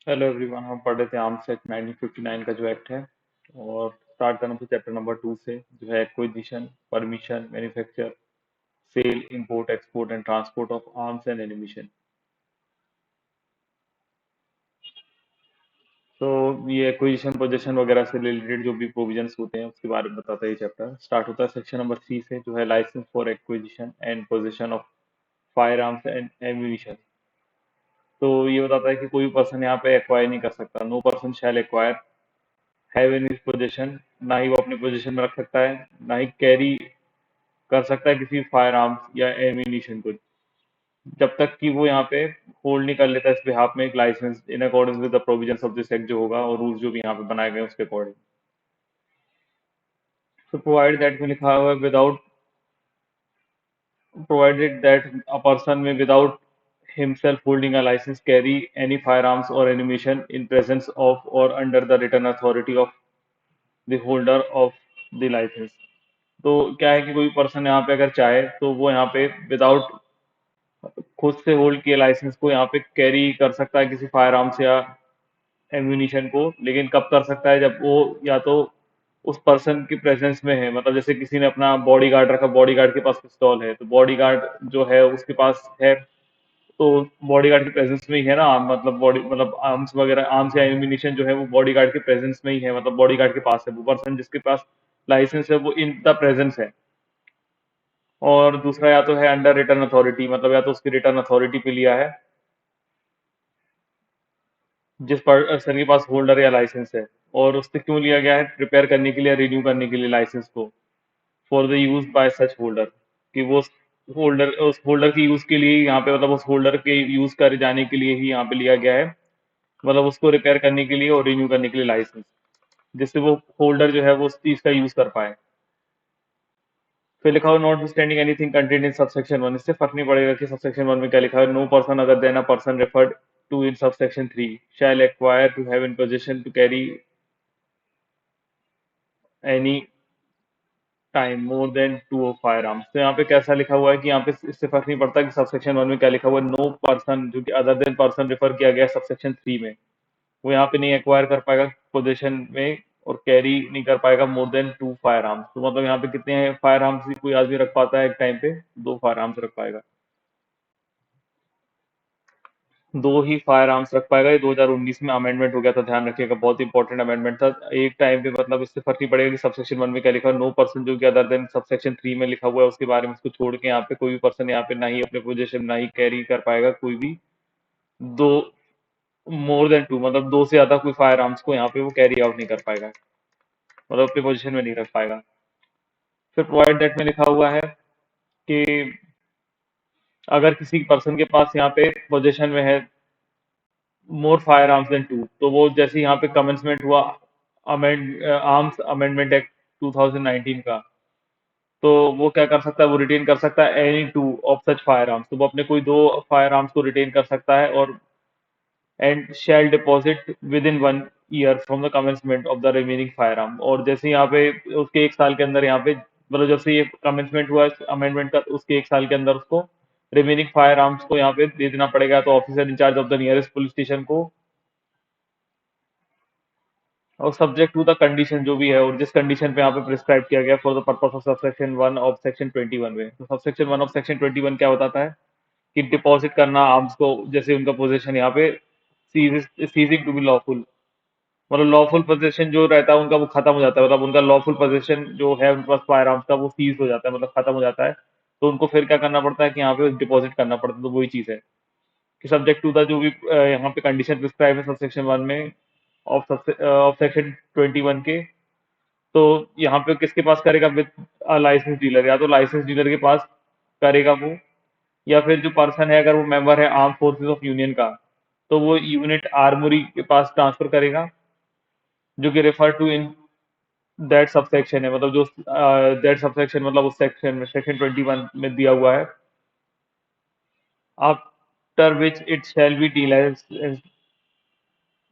Hello everyone, हम पढ़ रहे थे आर्म्स एक्ट 1959 का जो एक्ट है। और स्टार्ट करना था चैप्टर नंबर 2 से, जो है acquisition, permission, manufacture, sale, import, export and transport of arms and ammunition. तो ये एक्विजिशन, पोजेशन वगैरह से रिलेटेड जो भी प्रोविजंस होते हैं उसके बारे में बताता है ये चैप्टर। स्टार्ट होता है सेक्शन नंबर 3 से, जो है licence for acquisition and possession of fire arms and ammunition. तो ये बताता है कि कोई पर्सन यहाँ पे एक्वायर नहीं कर सकता। No person shall acquire have in his position, ना ही वो अपनी पोजीशन में रख सकता है, ना ही कैरी कर सकता है किसी फायर आर्म्स या एम्यूनिशन को, जब तक कि वो यहाँ पे होल्ड नहीं कर लेता इस बिहाफ में एक licence in accordance with the provisions of this act जो होगा, और रूल्स जो भी यहाँ पे बनाए गए हैं उसके अकॉर्डिंग। तो प्रोवाइड दैट में लिखा हुआ है without, provided that a person may without himself holding a license carry any firearms or ammunition in presence of or under the written authority of the holder of the license। तो क्या है कि कोई person यहाँ पे अगर चाहे तो वो यहाँ पे विदाउट खुद से होल्ड किए लाइसेंस को यहाँ पे कैरी कर सकता है किसी फायर आर्म्स या एम्यूनिशन को, लेकिन कब कर सकता है? जब वो या तो उस पर्सन की प्रेजेंस में है, मतलब जैसे किसी ने अपना बॉडी गार्ड रखा, बॉडी गार्ड के पास पिस्तौल है, तो बॉडी गार्ड जो है उसके पास है, तो बॉडी गार्ड की प्रेजेंस में ही है ना, मतलब बॉडी मतलब आर्म्स वगैरह, आर्म्स या एम्यूनिशन जो है वो बॉडी गार्ड के प्रेजेंस में ही है, मतलब बॉडी गार्ड के पास है, वो पर्सन जिसके पास लाइसेंस है वो इन द प्रेजेंस है। और दूसरा या तो है अंडर रिटर्न अथॉरिटी, मतलब या तो उसकी रिटर्न अथॉरिटी पे लिया है जिस पर्सन के पास होल्डर या लाइसेंस है। और उससे क्यों लिया गया है? प्रिपेयर करने के लिए, रिन्यू करने के लिए लाइसेंस को, for the use by such holder, कि वो उस होल्डर के यूज के लिए यहाँ पे, मतलब उस होल्डर के यूज करे जाने के लिए ही यहाँ पे लिया गया है, मतलब उसको रिपेयर करने के लिए और रिन्यू करने के लिए लाइसेंस, जिससे वो होल्डर जो है वो उस चीज का यूज कर पाए। फिर लिखा हुआ not standing anything content in subsection 1। इससे फर्क नहीं पड़ेगा कि सबसेक्शन 1 में क्या लिखा है। No person other than a person referred to in subsection 3 shall acquire to have in position to carry any time more than 2 fire arms. तो यहाँ पे कैसा लिखा हुआ है कि यहाँ पे इससे फर्क नहीं पड़ता कि सबसेक्शन 1 में क्या लिखा हुआ है। नो पर्सन, जो कि अदर देन पर्सन रेफर किया गया सबसेक्शन 3 में, वो यहाँ पे नहीं एक्वायर कर पाएगा पोजीशन में और कैरी नहीं कर पाएगा मोर देन 2 फायर आर्म्स। तो मतलब यहाँ पे कितने फायर आर्म्स कोई आदमी रख पाता है एक टाइम पे? 2 फायर आर्म्स रख पाएगा, 2 ही फायर आर्म्स रख पाएगा। ये 2019 में अमेंडमेंट हो गया था, ध्यान रखिएगा, बहुत इंपॉर्टेंट अमेंडमेंट था एक टाइम पे। मतलब इससे फर्क नहीं पड़ेगा कि सबसेक्शन 1 में क्या लिखा है। नो पर्सन, जो कि अदर देन सबसेक्शन 3 में लिखा हुआ है उसके बारे में, उसको छोड़ के यहाँ पे कोई भी पर्सन यहाँ पे ना ही अपने पोजीशन ना ही कैरी कर पाएगा कोई भी दो, मोर देन 2, मतलब 2 से ज्यादा कोई फायर आर्म्स को यहाँ पे वो कैरी आउट नहीं कर पाएगा, मतलब अपनी पोजीशन में नहीं रख पाएगा। फिर प्रोवाइड दैट में लिखा हुआ है कि अगर किसी पर्सन के पास यहाँ पे पोजीशन में है मोर फायर आर्म्स देन 2, तो वो जैसे यहाँ पे कमेंसमेंट हुआ आर्म्स अमेंडमेंट एक्ट 2019 का, तो वो क्या कर सकता है? वो रिटेन कर सकता है any two of such fire arms, तो वो अपने कोई 2 फायर आर्म्स को रिटेन कर सकता है। और and shall deposit with in 1 year from the commencement of the remaining fire arm. और जैसे यहाँ पे उसके 1 साल के अंदर यहाँ पे, मतलब जब से ये कमेंसमेंट हुआ अमेंडमेंट का, उसके 1 साल के अंदर उसको रिमेनिंग फायर आर्म्स को यहाँ पे दे देना पड़ेगा, तो officer in charge of the nearest police station को, और सब्जेक्ट टू द कंडीशन जो भी है, और जिस कंडीशन पे यहाँ पे प्रिस्क्राइब किया गया for the purpose of subsection 1 of section 21 में। तो सबसेक्शन 1 ऑफ सेक्शन 21 क्या बताता है कि डिपॉजिट करना आर्म्स को, जैसे उनका पोजीशन यहाँ पे सीजिंग टू बी लॉफुल, मतलब लॉफुल पोजीशन जो रहता है उनका वो खत्म हो जाता है, मतलब उनका लॉफुल पोजीशन जो है उनके पास फायर आर्म्स का वो सीज हो जाता है, मतलब खत्म हो जाता है। तो उनको फिर क्या करना पड़ता है कि यहाँ पे डिपॉजिट करना पड़ता है। तो वही चीज है कि सब्जेक्ट टू द जो भी यहाँ पे कंडीशन प्रिस्क्राइब है सबसेक्शन 1 में ऑफ सेक्शन 21 के, तो यहाँ पे किसके पास करेगा? विद लाइसेंस डीलर, या तो लाइसेंस डीलर के पास करेगा वो, या फिर जो पर्सन है अगर वो मेंबर है आर्म फोर्सेस ऑफ यूनियन का, तो वो यूनिट आर्मोरी के पास ट्रांसफर करेगा, जो कि refer to in that subsection है, मतलब जो दैट सबसेक्शन मतलब उस सेक्शन में सेक्शन 21 में दिया हुआ है। After which it shall be delivered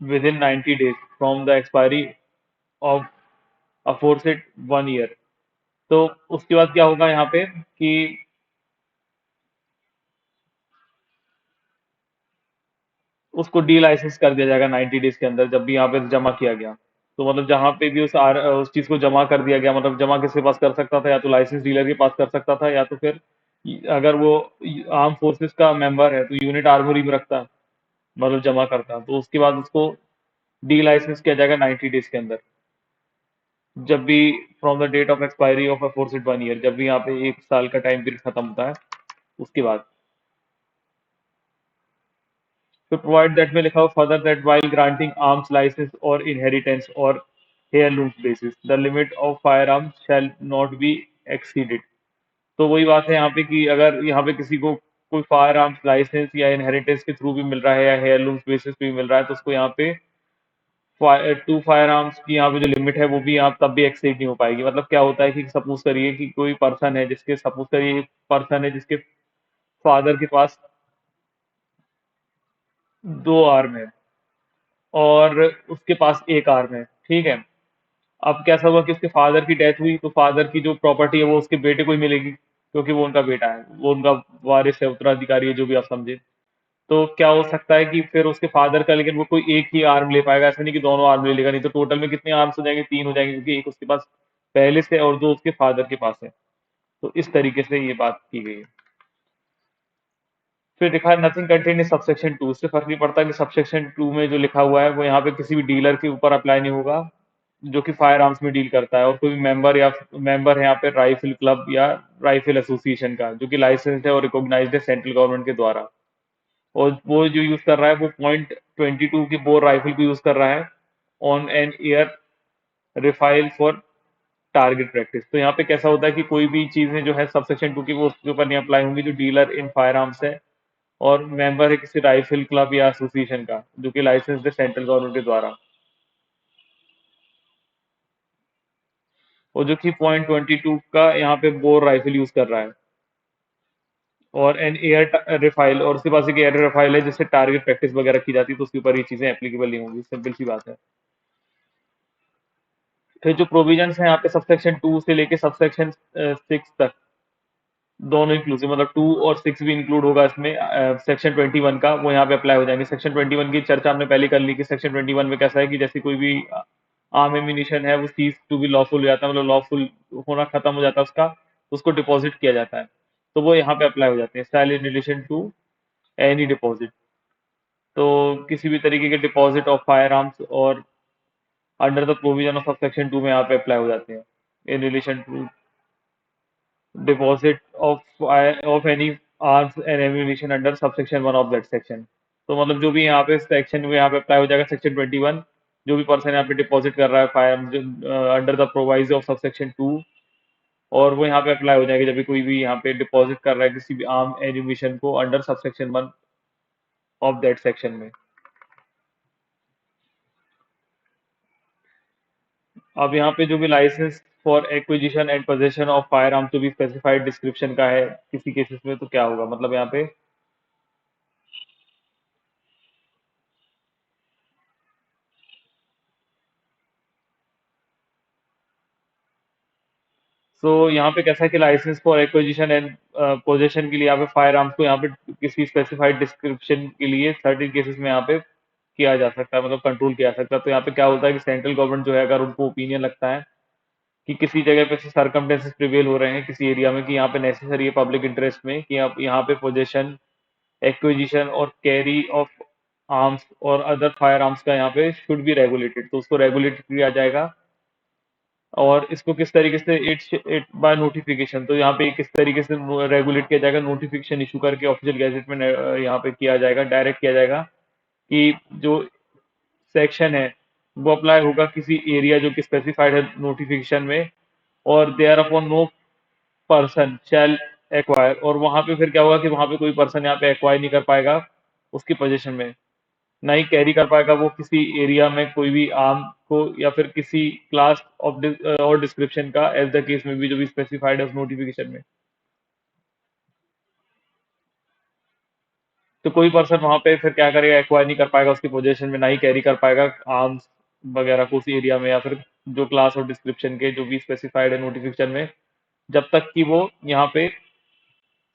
with in 90 days from the expiry of aforesaid 1 year. तो उसके बाद क्या होगा यहाँ पे कि उसको डी लाइसेंस कर दिया जाएगा 90 डेज के अंदर, जब भी यहाँ पे जमा किया गया। तो मतलब जहाँ पे भी उस चीज को जमा कर दिया गया, मतलब जमा किसके पास कर सकता था, या तो लाइसेंस डीलर के पास कर सकता था, या तो फिर अगर वो आर्म फोर्सेस का मेंबर है तो यूनिट आर्मोरी में रखता, मतलब जमा करता, तो उसके बाद उसको डी लाइसेंस किया जाएगा 90 डेज के अंदर, जब भी from the date of expiry of a forced 1 year, जब भी यहाँ पे 1 साल का टाइम पीरियड खत्म होता है उसके बाद। तो प्रोवाइड दैट में लिखा हुआ further that while granting arms license or inheritance or heirlooms basis the limit of firearms shall not be exceeded। तो वही बात है यहाँ पे कि अगर यहाँ पे किसी को कोई फायर आर्म्स लाइसेंस या इनहेरिटेंस के थ्रू भी मिल रहा है या हेयरलूम्स बेसिस पे भी मिल रहा है, तो उसको यहाँ पे टू फायर आर्म्स की यहाँ पे जो लिमिट है वो भी यहाँ तब भी एक्सीड नहीं हो पाएगी। मतलब क्या होता है कि सपोज करिए कि कोई पर्सन है जिसके, सपोज करिए पर्सन है जिसके फादर के पास 2 आर्म है और उसके पास 1 आर्म है, ठीक है। अब कैसा हुआ कि उसके फादर की डेथ हुई, तो फादर की जो प्रॉपर्टी है वो उसके बेटे को ही मिलेगी, क्योंकि वो उनका बेटा है, वो उनका वारिस है, उत्तराधिकारी है, जो भी आप समझे। तो क्या हो सकता है कि फिर उसके फादर का, लेकिन वो कोई एक ही आर्म ले पाएगा, ऐसा नहीं कि दोनों आर्म ले लेगा, नहीं तो टोटल में कितने आर्म्स हो जाएंगे, 3 हो जाएंगे, क्योंकि एक उसके पास पहले से और 2 उसके फादर के पास है। तो इस तरीके से ये बात की गई है। फिर लिखा है नथिंग कंटेन इन सबसेक्शन 2। इससे फर्क नहीं पड़ता कि सबसेक्शन 2 में जो लिखा हुआ है वो यहाँ पे किसी भी डीलर के ऊपर अप्लाई नहीं होगा जो कि फायर आर्म्स में डील करता है, और कोई भी मेंबर है यहाँ पे राइफल क्लब या राइफल एसोसिएशन का, जो कि लाइसेंस्ड है और रिकॉग्नाइज्ड है सेंट्रल गवर्नमेंट के द्वारा। और वो जो यूज कर रहा है वो .22 की बोर राइफल को यूज कर रहा है on an air rifle for target practice. तो यहाँ पे कैसा होता है कि कोई भी चीजें जो है सबसेक्शन 2 की वो उसके ऊपर नहीं अप्लाई होंगी जो डीलर इन फायर आर्म्स है और मेंबर है किसी राइफल क्लब या एसोसिएशन का, जो कि लाइसेंस है सेंट्रल गवर्नमेंट के द्वारा, और जो कि .22 का यहाँ पे बोर राइफल यूज कर रहा है, और एन एयर रिफाइल, और उसके पास एक एयर रिफाइल है जिससे टारगेट प्रैक्टिस वगैरह की जाती है, तो उसके ऊपर ये चीजें एप्लीकेबल नहीं होंगी, सिंपल सी बात है। फिर जो प्रोविजंस हैं यहाँ पे सबसेक्शन 2 से लेके सबसेक्शन 6 तक, दोनों इंक्लूसिव, मतलब 2 और 6 भी इंक्लूड होगा इसमें, सेक्शन 21 का वो यहाँ पे अप्लाई हो जाएंगे। सेक्शन 21 की चर्चा हमने पहले कर ली कि सेक्शन 21 में कैसा है कि जैसे कोई भी आर्म एम्यूनिशन है वो सीज टू बी लॉफुल हो जाता है, मतलब लॉफुल होना खत्म हो जाता है उसका, तो उसको डिपॉजिट किया जाता है, तो वो यहाँ पे अप्लाई हो जाते हैं style in relation to any deposit. तो किसी भी तरीके के डिपॉजिट ऑफ फायर आर्म्स और under the provision of section 2 में यहाँ पे अप्लाई हो जाते हैं in relation to deposit of any arms and ammunition under subsection 1 of that section. तो मतलब जो भी यहाँ पे सेक्शन में यहाँ पे अप्लाई हो जाएगा सेक्शन 21, जो भी पर्सन यहाँ पे डिपॉजिट कर रहा है fire under the proviso of subsection 2, और वो यहाँ पे अप्लाई हो जाएगी जब भी कोई भी यहाँ पे डिपॉजिट कर रहा है किसी भी आर्म एम्यूनिशन को under subsection 1 of that section में। अब यहाँ पे जो भी licence for acquisition and possession of firearm to be specified description का है किसी केसेस में, तो क्या होगा, मतलब यहाँ पे यहाँ पे कैसा है कि licence for acquisition and possession के लिए यहाँ पे फायर आर्म्स को यहाँ पे किसी स्पेसिफाइड डिस्क्रिप्शन के लिए सर्टेन केसेस में यहाँ पे किया जा सकता है, मतलब कंट्रोल किया जा सकता है। तो यहाँ पे क्या होता है कि सेंट्रल गवर्नमेंट जो है अगर उनको ओपिनियन लगता है कि किसी जगह पे सरकमस्टेंसेस प्रिवेल हो रहे हैं किसी एरिया में कि यहाँ पे नेसेसरी है पब्लिक इंटरेस्ट में कि आप यहाँ पे पोजेशन, एक्विजिशन और कैरी ऑफ आर्म्स और अदर फायर आर्म्स का यहाँ पे शुड बी रेगुलेटेड, तो उसको रेगुलेट किया जाएगा। और इसको किस तरीके से, इट बाय नोटिफिकेशन, तो यहाँ पे किस तरीके से रेगुलेट किया जाएगा, नोटिफिकेशन इशू करके ऑफिशियल गैजेट में यहाँ पे किया जाएगा, डायरेक्ट किया जाएगा कि जो सेक्शन है वो अप्लाई होगा किसी एरिया जो कि स्पेसिफाइड है नोटिफिकेशन में, और thereupon no person shall acquire, और वहां पे फिर क्या होगा कि वहां पे कोई पर्सन यहाँ पे एक्वायर नहीं कर पाएगा उसकी पोजीशन में, ना ही कैरी कर पाएगा वो किसी एरिया में कोई भी आर्म को, या फिर किसी क्लास ऑफ और डिस्क्रिप्शन का, एज द केस में भी जो भी स्पेसिफाइड है उस नोटिफिकेशन में। तो कोई पर्सन वहां पे फिर क्या करेगा, एक्वायर नहीं कर पाएगा उसकी पोजीशन में, ना ही कैरी कर पाएगा आर्म्स वगैरह को उस एरिया में, या फिर जो क्लास और डिस्क्रिप्शन के जो भी स्पेसिफाइड है नोटिफिकेशन में, जब तक कि वो यहाँ पे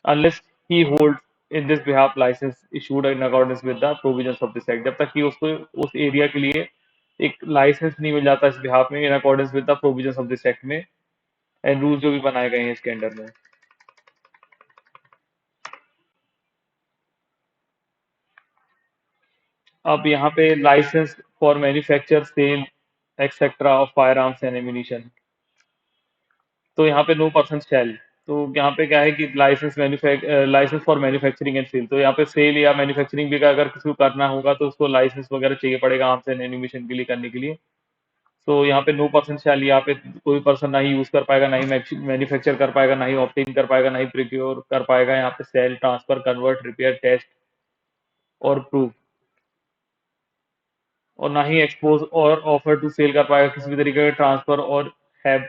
unless he hold in this behalf licence issued in accordance with the provisions of this act, जब तक कि उसको उस एरिया के लिए एक लाइसेंस नहीं मिल जाता इस बिहाफ में इन accordance with the provisions of this act में एंड रूल जो भी बनाए गए हैं इसके अंडर में। अब यहाँ पे licence for manufacture sale etcetera of fire arms and ammunition, तो यहाँ पे नो पर्सन शैल, तो यहाँ पे क्या है कि licence for manufacturing and sale, तो यहाँ पे सेल या मैन्युफैक्चरिंग भी अगर किसी को करना होगा तो उसको लाइसेंस वगैरह चाहिए पड़ेगा आर्म्स एंड एम्यूनिशन के लिए करने के लिए। तो यहाँ पे नो पर्सन शैल, यहाँ पे कोई पर्सन ना ही यूज कर पाएगा, ना ही मैन्युफैक्चर कर पाएगा, ना ही ऑप्टेन कर पाएगा, ना ही प्रिक्योर कर पाएगा, यहाँ पे sale, transfer, convert, repair, test और प्रूव, और ना ही एक्सपोज और ऑफर टू सेल कर पाएगा किसी भी तरीके का ट्रांसफर और हैव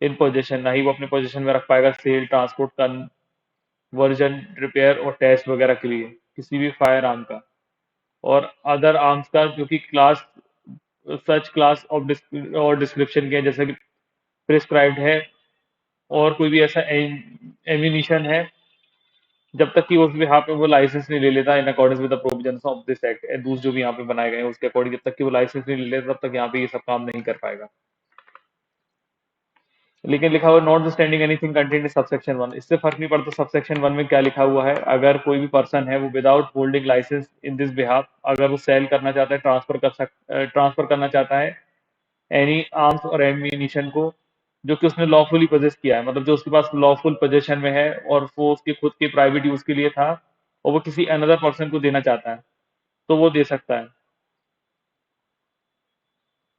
इन पोजीशन, ना ही वो अपने पोजीशन में रख पाएगा सेल, ट्रांसपोर्ट, कन्वर्जन, रिपेयर और टेस्ट वगैरह के लिए किसी भी फायर आर्म का और अदर आर्म्स का जो कि क्लास सच क्लास ऑफ और डिस्क्रिप्शन के हैं, जैसे कि प्रिस्क्राइब्ड है, और कोई भी ऐसा एम्यूनिशन है जब तक कि उस बिहाफ पे वो लाइसेंस नहीं ले लेता इन accordance with the provisions of this act, दूसरे जो भी यहाँ पे बनाए गए हैं उसके अकॉर्डिंग जब तक कि वो लाइसेंस नहीं ले लेता तब तक यहाँ पे ये सब काम नहीं कर पाएगा। लेकिन लिखा हुआ not standing anything content in subsection one, इससे फर्क नहीं पड़ता सबसेक्शन वन में क्या लिखा हुआ है। अगर कोई भी पर्सन है वो without holding licence in this behalf, अगर वो सेल करना चाहता है, ट्रांसफर करना चाहता है एनी आर्म्स और एम्यूनिशन को जो कि उसने लॉफुली पोजेस किया है, मतलब जो उसके पास लॉफुल पोजेशन में है और वो उसके खुद के प्राइवेट यूज के लिए था और वो किसी अनदर पर्सन को देना चाहता है, तो वो दे सकता है,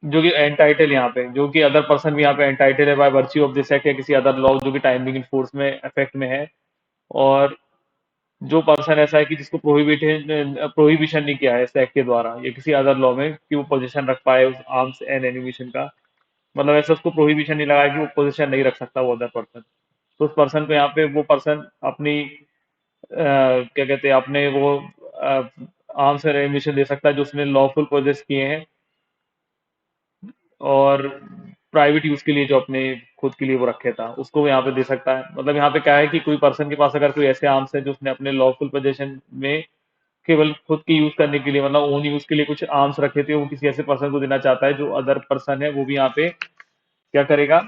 जो कि एंटाइटल यहाँ पे, जो कि अदर पर्सन भी यहाँ पे एंटाइटल है bye virtue of this act या किसी अदर लॉ जो कि टाइम बिंग इन फोर्स में इफेक्ट में है। और जो पर्सन ऐसा है कि जिसको प्रोहिबिशन नहीं किया है इस एक्ट के द्वारा या किसी अदर लॉ में कि वो पोजीशन रख पाए उस आर्म्स एंड एनिमेशन का, मतलब ऐसा उसको प्रोहिबिशन नहीं लगा है कि वो पोजीशन नहीं रख सकता वो अदर पर्सन, तो उस पर्सन को यहाँ पे वो पर्सन अपनी क्या कहते हैं अपने वो आर्म्स एंड एनिमेशन दे सकता है जो उसने लॉफुल पोजेस किए हैं और प्राइवेट यूज के लिए जो अपने खुद के लिए वो रखे था उसको वो यहाँ पे दे सकता है। मतलब यहाँ पे क्या है कि कोई पर्सन के पास अगर कोई ऐसे आर्म्स है जो उसने अपने लॉफुल पोजीशन में केवल खुद की यूज करने के लिए, मतलब ओन यूज के लिए कुछ आर्म्स रखे थे, वो किसी ऐसे पर्सन को देना चाहता है जो अदर पर्सन है, वो भी यहाँ पे क्या करेगा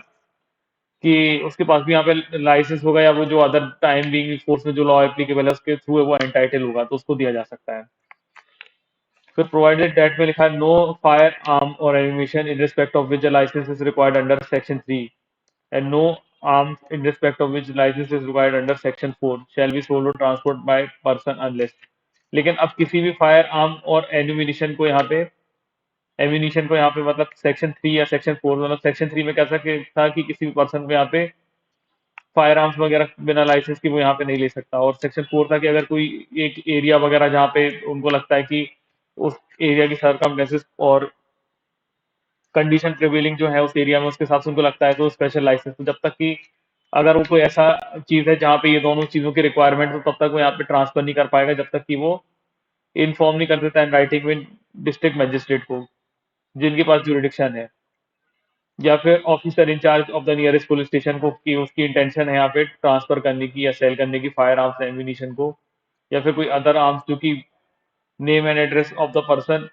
कि उसके पास भी यहाँ पे लाइसेंस होगा या वो जो अदर टाइम बीइंग फोर्स में जो लॉ एप्लीकेबल है उसके थ्रू वो एंटाइटल होगा तो उसको दिया जा सकता है। फिर प्रोवाइडेड दैट में लिखा है नो फायर आर्म और ammunition in respect of which licence is required under section 3 and no arms in respect of which license is required under section 4 shall be sold or transported by person unless, लेकिन अब किसी भी fire arm और ammunition को यहाँ पे मतलब section 3 या सेक्शन 4, मतलब सेक्शन 3 में कैसा था कि किसी भी पर्सन को यहाँ पे फायर आर्म्स वगैरह बिना लाइसेंस के वो यहाँ पे नहीं ले सकता, और सेक्शन 4 था कि अगर कोई एक एरिया वगैरह जहाँ पे उनको लगता है कि उस एरिया की सरकमस्टेंसेस और कंडीशन प्रिवेलिंग जो है उस एरिया में उसके हिसाब से उनको लगता है तो स्पेशल लाइसेंस, तो जब तक कि अगर वो कोई ऐसा चीज है जहाँ पे ये दोनों चीजों की रिक्वायरमेंट, तो तब तक वो यहाँ पे ट्रांसफर नहीं कर पाएगा जब तक कि वो इन्फॉर्म नहीं कर देता इन राइटिंग में डिस्ट्रिक्ट मजिस्ट्रेट को जिनके पास जुरिडिक्शन है, या फिर officer in charge of the nearest police station को कि उसकी इंटेंशन है यहाँ पे ट्रांसफर करने की या सेल करने की फायर आर्म्स एम्यूनिशन को, या फिर कोई अदर आर्म्स जो कि name and address of the person,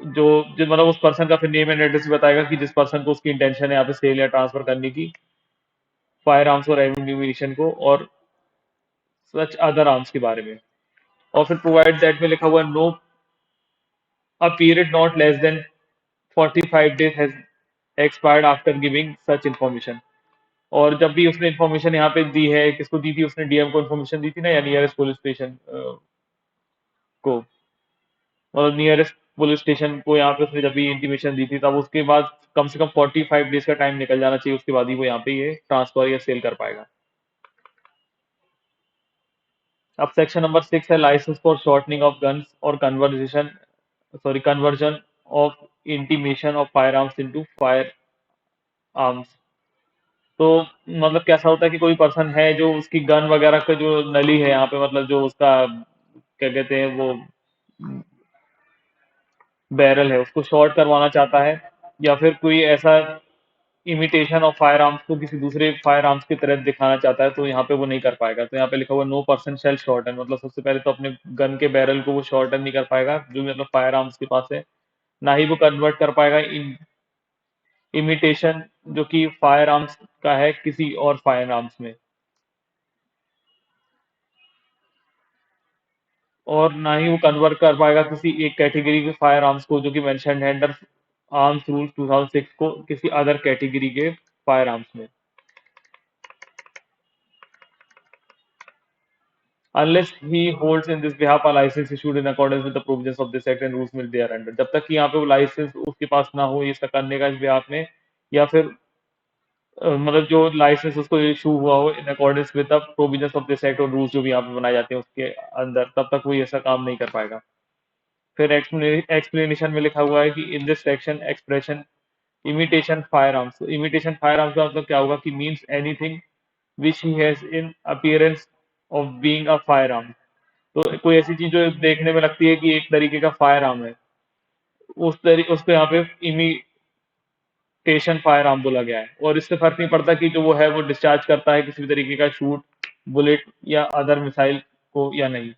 जो मतलब उस पर्सन का फिर नेम एंड एड्रेस बताएगा कि जिस पर्सन को उसकी इंटेंशन है यहाँ पे सेल या ट्रांसफर करने की फायर आर्म्स और एम्यूनिशन को और सच अदर आर्म्स के बारे में। और फिर प्रोवाइड दैट में लिखा हुआ है no a period not less than 45 days has expired after giving such information, और जब भी उसने इन्फॉर्मेशन यहाँ पे दी है, किसको दी थी उसने, डीएम को इन्फॉर्मेशन दी थी ना या नियरेस्ट पुलिस स्टेशन को, मतलब नियरेस्ट पुलिस स्टेशन को यहाँ पे उसने जब भी इंटीमेशन दी थी तब उसके बाद कम से कम 45 डेज का टाइम निकल जाना चाहिए, उसके बाद ही वो यहाँ पे ये ट्रांसफर या सेल कर पाएगा। अब सेक्शन नंबर 6 है licence for shortening of guns और conversion of intimation of fire arms into fire arms. तो मतलब कैसा होता है कि कोई पर्सन है जो उसकी गन वगैरह का जो नली है यहाँ पे, मतलब जो उसका क्या कहते हैं वो बैरल है उसको शॉर्ट करवाना चाहता है, या फिर कोई ऐसा इमिटेशन ऑफ फायर आर्म्स को किसी दूसरे फायर आर्म्स की तरह दिखाना चाहता है, तो यहाँ पे वो नहीं कर पाएगा। तो यहाँ पे लिखा हुआ नो पर्सन शेल शॉर्टन, मतलब सबसे पहले तो अपने गन के बैरल को वो शॉर्टन नहीं कर पाएगा, जो भी मतलब फायर आर्म्स के पास है। ना ही वो कन्वर्ट कर पाएगा इमिटेशन जो कि फायर आर्म्स का है किसी और फायर आर्म्स में। और ना ही वो कन्वर्ट कर पाएगा किसी एक कैटेगरी के फायर आर्म्स को, जो कि मेंशन्ड है अंडर आर्म्स रूल 2006 को, किसी अदर कैटेगरी के फायर आर्म्स में। Unless he holds in this behalf a license issued in accordance with the provisions of this act and rules will thereafter, जब तक कि यहाँ पे वो लाइसेंस उसके पास ना हो ये सब करने का इस behalf में, या फिर मतलब जो लाइसेंस उसको इशू हुआ हो इन accordance with the provisions of this act और रूल्स जो भी यहाँ पे बनाए जाते हैं उसके अंदर, तब तक वो ये ऐसा काम नहीं कर पाएगा। फिर एक्सप्लेनेशन में लिखा हुआ है कि in this section expression imitation fire arms, imitation fire arms का मतलब क्या होगा कि means anything which he has in appearance of being a fire arm. तो कोई ऐसी चीज जो देखने में लगती है कि एक तरीके का फायर आर्म है, उसको यहाँ पे इमिटेशन फायर आर्म बोला गया है। और इससे फर्क नहीं पड़ता कि जो वो है वो डिस्चार्ज करता है किसी भी तरीके का शूट, बुलेट या अदर मिसाइल को या नहीं।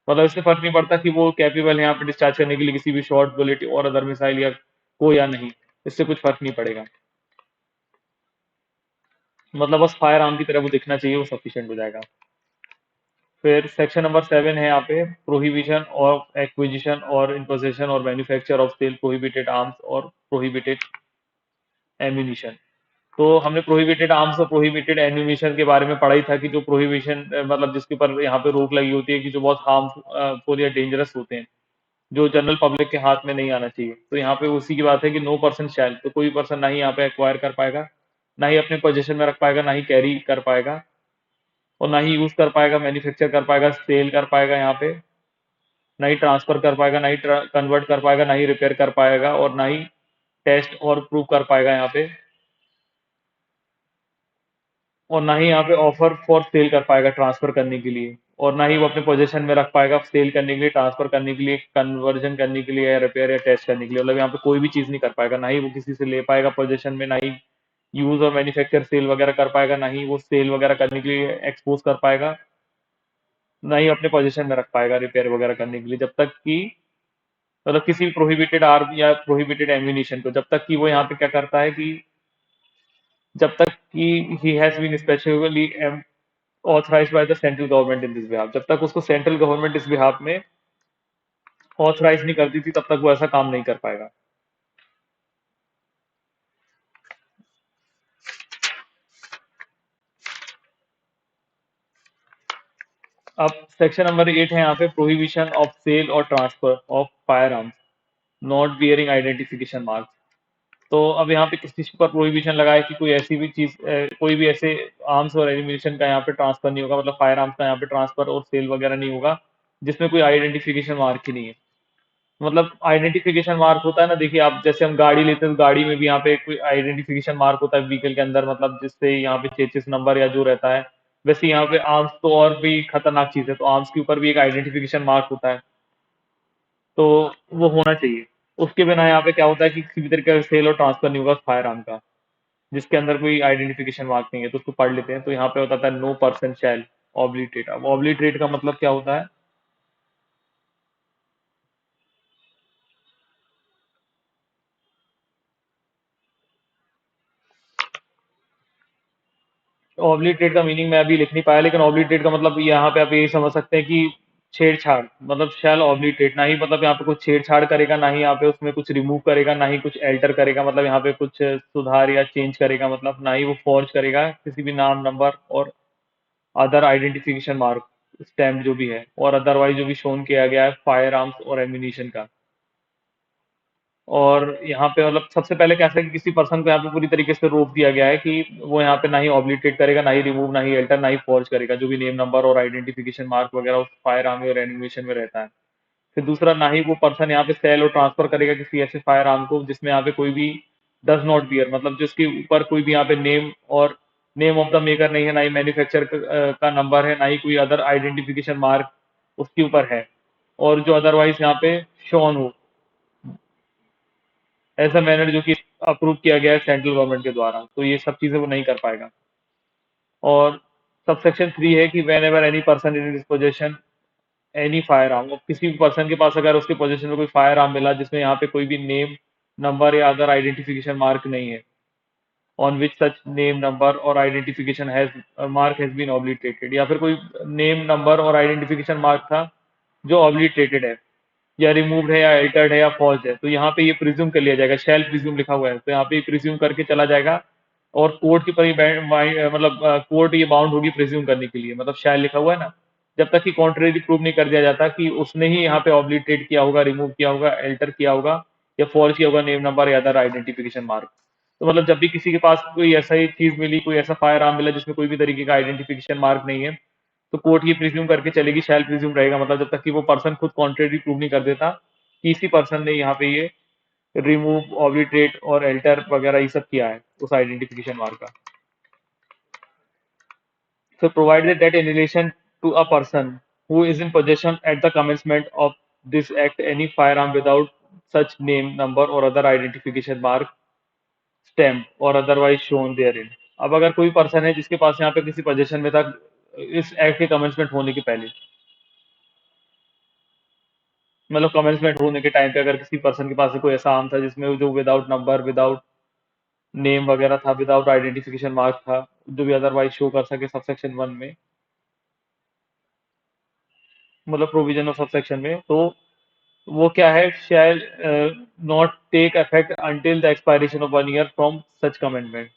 मतलब इससे फर्क नहीं पड़ता कि वो कैपेबल है यहाँ पे डिस्चार्ज करने के लिए किसी भी शॉर्ट, बुलेट और अदर मिसाइल या को या नहीं, इससे कुछ फर्क नहीं पड़ेगा। मतलब बस फायर आर्म की तरह वो दिखना चाहिए, वो सफिशिएंट हो जाएगा। फिर सेक्शन नंबर 7 है यहाँ पे प्रोहिबिशन ऑफ एक्विजिशन और इन पोजेशन और manufacture of sale prohibited arms और प्रोहिबिटेड एम्यूनिशन। तो हमने प्रोहिबिटेड आर्म्स और प्रोहिबिटेड एम्यूनिशन के बारे में पढ़ा ही था कि जो प्रोहिबिशन मतलब जिसके ऊपर यहाँ पे रोक लगी होती है कि जो बहुत हार्मफुल या डेंजरस होते हैं, जो जनरल पब्लिक के हाथ में नहीं आना चाहिए। तो यहाँ पे उसी की बात है कि नो पर्सन शैल, तो कोई पर्सन ना ही यहाँ पे एक्वायर कर पाएगा, ना ही अपने पोजीशन में रख पाएगा, ना ही कैरी कर पाएगा, और ना ही यूज कर पाएगा, मैन्युफैक्चर कर पाएगा, सेल कर पाएगा यहाँ पे, ना ही ट्रांसफर कर पाएगा, ना ही कन्वर्ट कर पाएगा, ना ही रिपेयर कर पाएगा, और ना ही टेस्ट और प्रूव कर पाएगा यहाँ पे, और ना ही यहाँ पे ऑफर फॉर सेल कर पाएगा ट्रांसफर करने के लिए, और ना ही वो अपने पोजीशन में रख पाएगा सेल करने के लिए, ट्रांसफर करने के लिए, कन्वर्जन करने के लिए, या रिपेयर या टेस्ट करने के लिए। मतलब यहाँ पे कोई भी चीज नहीं कर पाएगा, ना ही वो किसी से ले पाएगा पोजीशन में, ना ही यूज और मैन्युफैक्चर सेल वगैरह कर पाएगा, ना ही वो सेल वगैरह करने के लिए एक्सपोज कर पाएगा, ना ही अपने पोजीशन में रख पाएगा रिपेयर वगैरह करने के लिए, जब तक कि मतलब किसी प्रोहिबिटेड आर्म या प्रोहिबिटेड एम्यूनिशन को, जब तक कि वो यहाँ पे क्या करता है कि जब तक कि he has been specially authorised by the central government in this behalf, जब तक उसको सेंट्रल गवर्नमेंट इस बिहाफ में ऑथराइज नहीं करती थी तब तक वो ऐसा काम नहीं कर पाएगा। अब सेक्शन नंबर 8 है यहाँ पे प्रोहिबिशन ऑफ सेल और transfer of fire arms not bearing identification marks. तो अब यहाँ पे किस चीज पर प्रोहिबिशन लगा है कि कोई ऐसी भी चीज कोई भी ऐसे आर्म्स और एनिमेशन का यहाँ पे ट्रांसफर नहीं होगा, मतलब फायर आर्म्स का यहाँ पे ट्रांसफर और सेल वगैरह नहीं होगा जिसमें कोई आइडेंटिफिकेशन मार्क ही नहीं है। मतलब आइडेंटिफिकेशन मार्क होता है ना, देखिए आप जैसे हम गाड़ी लेते हैं तो गाड़ी में भी यहाँ पे कोई आइडेंटिफिकेशन मार्क होता है व्हीकल के अंदर, मतलब जिससे यहाँ पे चेसिस नंबर या जो रहता है। वैसे यहाँ पे आर्म्स तो और भी खतरनाक चीज है, तो आर्म्स के ऊपर भी एक आइडेंटिफिकेशन मार्क होता है, तो वो होना चाहिए। उसके बिना यहाँ पे क्या होता है कि किसी भी तरीके का सेल और ट्रांसफर नहीं होगा फायर आर्म का जिसके अंदर कोई आइडेंटिफिकेशन मार्क नहीं है। तो उसको पढ़ लेते हैं। तो यहाँ पे होता है नो पर्सन शैल ऑब्लिटरेट। अब ऑब्लिटरेट का मतलब क्या होता है? ऑब्लिटरेट का मीनिंग मैं अभी लिख नहीं पाया, लेकिन ऑब्लिटरेट का मतलब यहाँ पे आप ये समझ सकते हैं कि छेड़छाड़, मतलब शैल ऑब्लिटरेट, ना ही मतलब यहाँ पे कुछ छेड़छाड़ करेगा, ना ही यहाँ पे उसमें कुछ रिमूव करेगा, ना ही कुछ एल्टर करेगा, मतलब यहाँ पे कुछ सुधार या चेंज करेगा, मतलब ना ही वो फॉर्ज करेगा किसी भी नाम, नंबर और अदर आइडेंटिफिकेशन मार्क, स्टैम्प जो भी है, और अदरवाइज जो भी शोन किया गया है फायर आर्म्स और एम्यूनिशन का। और यहाँ पे मतलब सबसे पहले कैसा है कि किसी पर्सन को यहाँ पे पूरी तरीके से रोक दिया गया है कि वो यहाँ पे ना ही ऑब्लिटरेट करेगा, ना ही रिमूव, ना ही अल्टर, ना ही फॉर्ज करेगा जो भी नेम, नंबर और आइडेंटिफिकेशन मार्क वगैरह उस फायर आर्म और एनिमेशन में रहता है। फिर दूसरा, ना ही वो पर्सन यहाँ पे सेल और ट्रांसफर करेगा किसी ऐसे फायर आर्म को जिसमें यहाँ पे कोई भी डज नॉट बियर, मतलब जिसके ऊपर कोई भी यहाँ पे नेम और नेम ऑफ द मेकर नहीं है, ना ही मैन्युफैक्चर का नंबर है, ना ही कोई अदर आइडेंटिफिकेशन मार्क उसके ऊपर है, और जो अदरवाइज यहाँ पे शोन हो। ऐसा मैनर जो कि अप्रूव किया गया है सेंट्रल गवर्नमेंट के द्वारा, तो ये सब चीजें वो नहीं कर पाएगा। और सबसेक्शन 3 है कि when ever any person in his possession any fire arm, किसी भी पर्सन के पास अगर उसके पोजीशन में कोई फायर आर्म मिला जिसमें यहाँ पे कोई भी नेम, नंबर या अदर आइडेंटिफिकेशन मार्क नहीं है, on which such name, number और identification has mark has been obliterated, या फिर कोई नेम, नंबर और आइडेंटिफिकेशन मार्क था जो ऑब्लिटरेटेड है या रिमूव्ड है या अल्टर्ड है या फॉल्स है, तो यहाँ पे ये प्रिज्यूम कर लिया जाएगा, शैल प्रिज्यूम लिखा हुआ है, तो यहाँ पे प्रिज्यूम करके चला जाएगा। और कोर्ट की पर मतलब कोर्ट ये बाउंड होगी प्रिज्यूम करने के लिए, मतलब शैल लिखा हुआ है ना, जब तक कि कॉन्ट्रेरी प्रूव नहीं कर दिया जाता कि उसने ही यहाँ पे ऑब्लिटरेट किया होगा, रिमूव किया होगा, अल्टर किया होगा या फॉल्स किया होगा नेम, नंबर या अदर आइडेंटिफिकेशन मार्क। तो मतलब जब भी किसी के पास कोई ऐसा ही चीज मिली, कोई ऐसा फायर आर्म मिला जिसमें कोई भी तरीके का आइडेंटिफिकेशन मार्क नहीं है, तो कोर्ट ये प्रिज्यूम करके चलेगी, शैल प्रिज्यूम रहेगा, मतलब जब तक कि वो पर्सन खुद कॉन्ट्रेरी प्रूव नहीं कर देता कि इसी पर्सन ने यहाँ पे ये रिमूव, ऑब्लिटरेट और अल्टर वगैरह ये सब किया है उस आइडेंटिफिकेशन मार्क का। So provided that in relation to a person who is in possession at the commencement of this act any firearm without such name, number or other identification mark, stamp or otherwise shown therein। अब अगर कोई person है जिसके पास यहाँ पे किसी position में था इस एक्ट के कमेंसमेंट होने के पहले, मतलब कमेंसमेंट होने के टाइम पे अगर किसी पर्सन के पास कोई ऐसा आर्म था जिसमें जो विदाउट नंबर, विदाउट नेम वगैरह था, विदाउट आइडेंटिफिकेशन मार्क था, जो भी अदरवाइज शो कर सके सबसेक्शन 1 में, मतलब प्रोविजन ऑफ सबसेक्शन में, तो वो क्या है, shall not take effect until the expiration of 1 year from such commencement.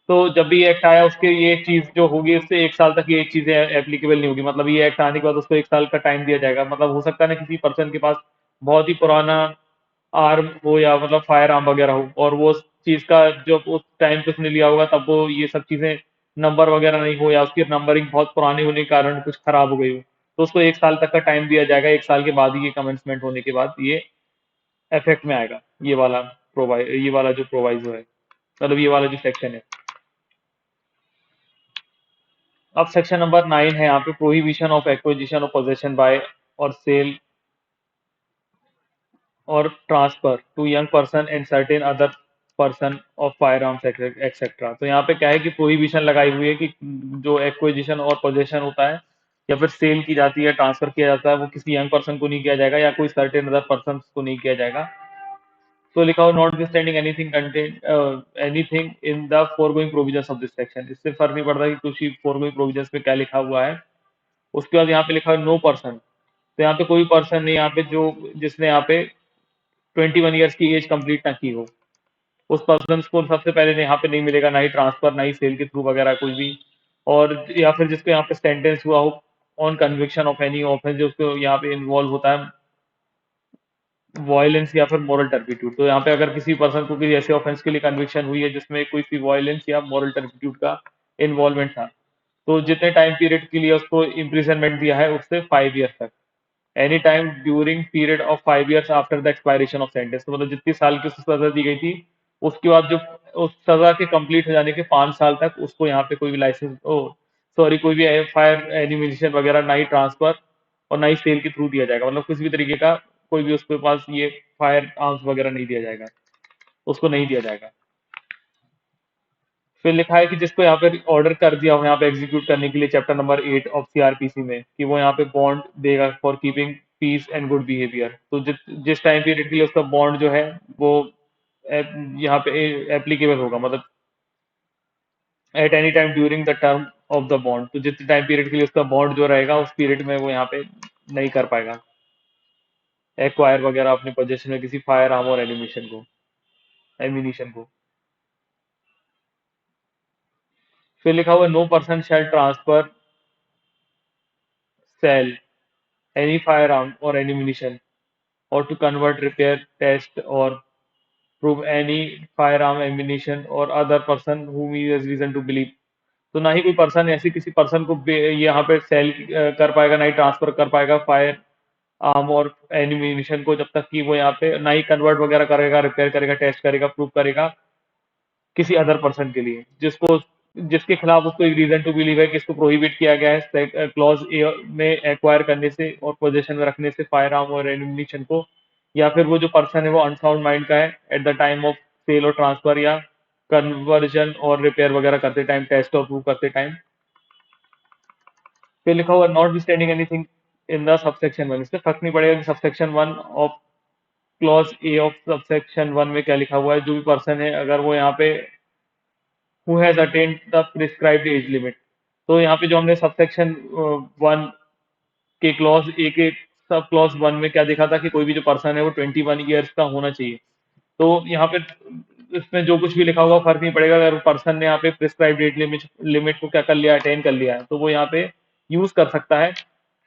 तो जब भी ये एक्ट आया उसके ये चीज जो होगी उससे 1 साल तक ये चीजें एप्लीकेबल नहीं होगी, मतलब ये एक्ट आने के बाद उसको 1 साल का टाइम दिया जाएगा। मतलब हो सकता है ना किसी पर्सन के पास बहुत ही पुराना आर्म हो या मतलब फायर आर्म वगैरह हो, और वो उस चीज का जब उस टाइम पे उसने लिया होगा तब वो ये सब चीजें नंबर वगैरह नहीं हो, या उसकी नंबरिंग बहुत पुरानी होने के कारण कुछ खराब हो गई हो, तो उसको 1 साल तक का टाइम दिया जाएगा। 1 साल के बाद ही ये कमेंसमेंट होने के बाद ये इफेक्ट में आएगा, ये वाला जो प्रोवाइजो है, मतलब ये वाला जो सेक्शन है। अब सेक्शन नंबर 9 है यहाँ पे, prohibition of acquisition of possession by और सेल और transfer to young person and certain other person of fire arms etcetera. तो यहाँ पे क्या है कि प्रोहिबिशन लगाई हुई है कि जो एक्विजिशन और पोजेशन होता है या फिर सेल की जाती है, ट्रांसफर किया जाता है, वो किसी यंग पर्सन को नहीं किया जाएगा या कोई सर्टेन अदर पर्सन को नहीं किया जाएगा। तो लिखा हो not standing anything contain anything in the foregoing provisions of this section. इससे फर्क नहीं पड़ता कि कुछ फोरगोइंग प्रोविजंस पे क्या लिखा हुआ है। उसके बाद यहाँ पे लिखा है नो पर्सन, तो यहाँ पे कोई पर्सन नहीं, यहाँ पे जो जिसने यहाँ पे 21 ईयर्स की एज कंप्लीट ना की हो, उस पर्सन को सबसे पहले यहाँ पे नहीं मिलेगा, ना ही ट्रांसफर, ना ही सेल के थ्रू वगैरह कोई भी। और या फिर जिसको यहाँ पे सेंटेंस हुआ हो on conviction of any offence, जो उसको यहाँ पे इन्वॉल्व होता है वायलेंस या फिर मॉरल टर्पिट्यूड। तो यहाँ पे अगर किसी पर्सन को किसी ऐसे ऑफेंस के लिए कन्विक्शन हुई है जिसमें कोई सी वायलेंस या मॉरल टर्पिट्यूड का इन्वॉल्वमेंट था, तो जितने टाइम पीरियड के लिए उसको इम्प्रिजनमेंट दिया है उससे 5 ईयर तक, any time during period of 5 years after the expiration of sentence. तो मतलब जितनी साल की उसको सजा दी गई थी उसके बाद जो उस सजा के कंप्लीट हो जाने के 5 साल तक उसको यहाँ पे कोई भी लाइसेंस ओ सॉरी कोई भी फायर एनिमिनेशन वगैरह ना ही ट्रांसफर और ना ही सेल के थ्रू दिया जाएगा, मतलब किसी भी तरीके का कोई भी उसके पास ये फायर आर्म्स वगैरह नहीं दिया जाएगा, उसको नहीं दिया जाएगा। फिर लिखा है कि जिसको यहाँ पे ऑर्डर कर दिया हो यहाँ पे एग्जीक्यूट करने के लिए चैप्टर नंबर 8 ऑफ सीआरपीसी में, कि वो यहाँ पे बॉन्ड देगा for keeping peace and good behaviour. तो जिस टाइम पीरियड के लिए उसका बॉन्ड जो है वो यहाँ पे एप्लीकेबल होगा, मतलब at any time during the term of the bond, तो जितने टाइम पीरियड के लिए उसका बॉन्ड जो रहेगा उस पीरियड में वो यहाँ पे नहीं कर पाएगा एक्वायर वगैरह अपने पोजेशन में किसी फायर आर्म और एमिनिशन को। फिर लिखा हुआ no person shall transfer sale any firearm और ammunition or to convert, repair, test, or prove any firearm, ammunition, or other person whom he has reason to believe। तो ना ही कोई पर्सन ऐसी किसी पर्सन को यहाँ पे सेल कर पाएगा, ना ही ट्रांसफर कर पाएगा फायर आर्म और एनिमिशन को, जब तक कि वो यहाँ पे ना ही कन्वर्ट वगैरह करेगा, रिपेयर करेगा, टेस्ट करेगा, प्रूव करेगा किसी अदर पर्सन के लिए जिसको जिसके खिलाफ उसको एक रीजन टू बिलीव है कि इसको प्रोहिबिट किया गया है क्लॉज ए में एक्वायर करने से और पोजेशन में रखने से फायर आर्म और एनिमिशन को या फिर वो जो पर्सन है वो अनसाउंड माइंड का है at the time of sale और ट्रांसफर या कन्वर्जन और रिपेयर वगैरह करते टाइम, टेस्ट और प्रूव करते टाइम। फिर लिखा हुआ not standing anything in the subsection one, इससे फर्क नहीं पड़ेगा कि subsection one of clause A of subsection one में क्या लिखा हुआ है। जो भी पर्सन है अगर वो यहाँ पे who has attend the prescribed age limit, तो यहाँ पे जो हमने सबसेक्शन वन के क्लॉज ए के सब क्लॉज वन में क्या देखा था कि कोई भी जो पर्सन है वो 21 ईयर्स का होना चाहिए। तो यहाँ पे इसमें जो कुछ भी लिखा होगा फर्क नहीं पड़ेगा, अगर पर्सन ने यहाँ पे प्रिस्क्राइब डेट लिमिट को क्या कर लिया, अटेन कर लिया है, तो वो यहाँ पे यूज कर सकता है